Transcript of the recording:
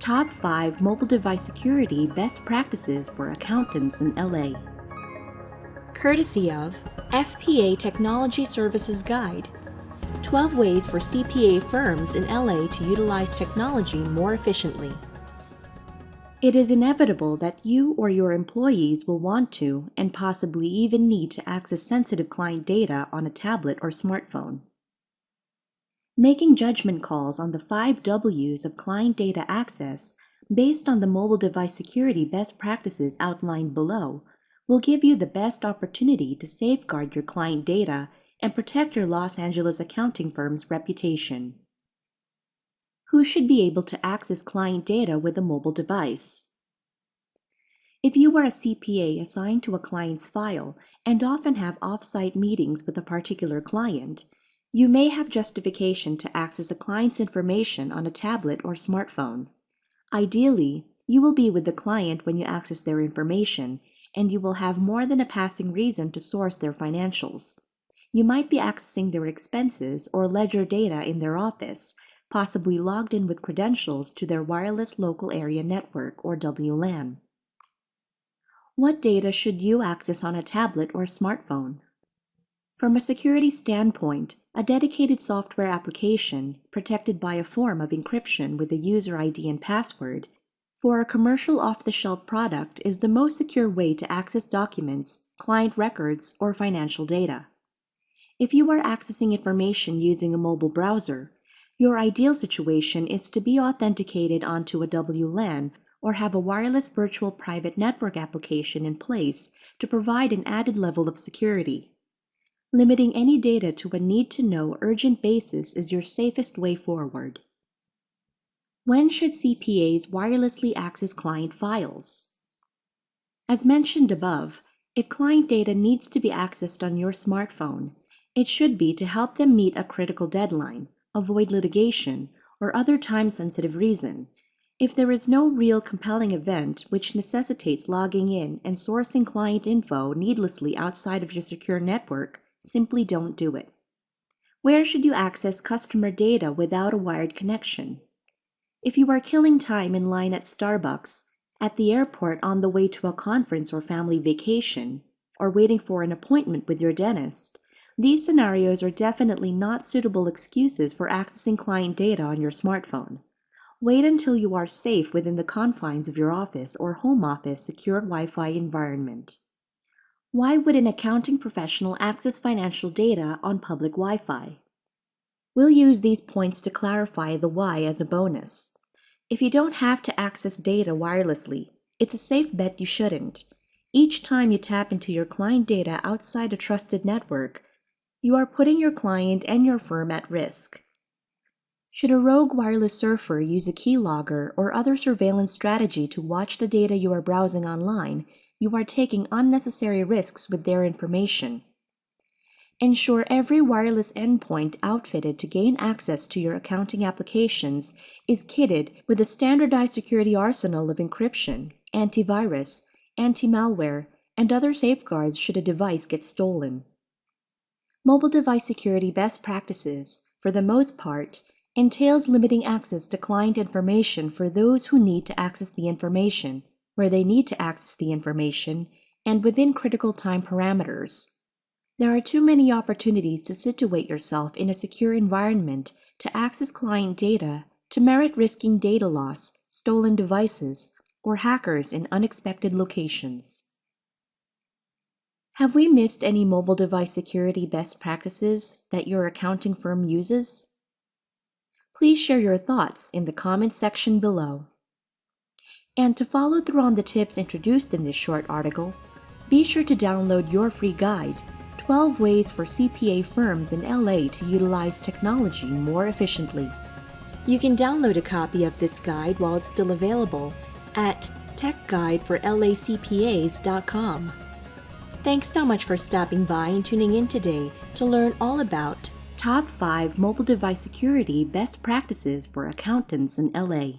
Top 5 Mobile Device Security Best Practices for Accountants in LA. Courtesy of FPA Technology Services Guide. 12 Ways for CPA Firms in LA to Utilize Technology More Efficiently. It is inevitable that you or your employees will want to, and possibly even need to access sensitive client data on a tablet or smartphone. Making judgment calls on the 5 W's of client data access based on the mobile device security best practices outlined below will give you the best opportunity to safeguard your client data and protect your Los Angeles accounting firm's reputation. Who should be able to access client data with a mobile device? If you are a CPA assigned to a client's file and often have off-site meetings with a particular client, you may have justification to access a client's information on a tablet or smartphone. Ideally, you will be with the client when you access their information, and you will have more than a passing reason to source their financials. You might be accessing their expenses or ledger data in their office, possibly logged in with credentials to their wireless local area network or WLAN. What data should you access on a tablet or smartphone? From a security standpoint, a dedicated software application, protected by a form of encryption with a user ID and password, for a commercial off-the-shelf product is the most secure way to access documents, client records, or financial data. If you are accessing information using a mobile browser, your ideal situation is to be authenticated onto a WLAN or have a wireless virtual private network application in place to provide an added level of security. Limiting any data to a need-to-know urgent basis is your safest way forward. When should CPAs wirelessly access client files? As mentioned above, if client data needs to be accessed on your smartphone, it should be to help them meet a critical deadline, avoid litigation, or other time-sensitive reason. If there is no real compelling event which necessitates logging in and sourcing client info needlessly outside of your secure network, simply don't do it. Where should you access customer data without a wired connection? If you are killing time in line at Starbucks, at the airport on the way to a conference or family vacation, or waiting for an appointment with your dentist, these scenarios are definitely not suitable excuses for accessing client data on your smartphone. Wait until you are safe within the confines of your office or home office secure Wi-Fi environment. Why would an accounting professional access financial data on public Wi-Fi? We'll use these points to clarify the why as a bonus. If you don't have to access data wirelessly, it's a safe bet you shouldn't. Each time you tap into your client data outside a trusted network, you are putting your client and your firm at risk. Should a rogue wireless surfer use a keylogger or other surveillance strategy to watch the data you are browsing online, you are taking unnecessary risks with their information. Ensure every wireless endpoint outfitted to gain access to your accounting applications is kitted with a standardized security arsenal of encryption, antivirus, anti-malware, and other safeguards should a device get stolen. Mobile device security best practices, for the most part, entails limiting access to client information for those who need to access the information, where they need to access the information, and within critical time parameters. There are too many opportunities to situate yourself in a secure environment to access client data to merit risking data loss, stolen devices, or hackers in unexpected locations. Have we missed any mobile device security best practices that your accounting firm uses? Please share your thoughts in the comments section below. And to follow through on the tips introduced in this short article, be sure to download your free guide, 12 Ways for CPA Firms in LA to Utilize Technology More Efficiently. You can download a copy of this guide while it's still available at techguideforlacpas.com. Thanks so much for stopping by and tuning in today to learn all about Top 5 Mobile Device Security Best Practices for Accountants in LA.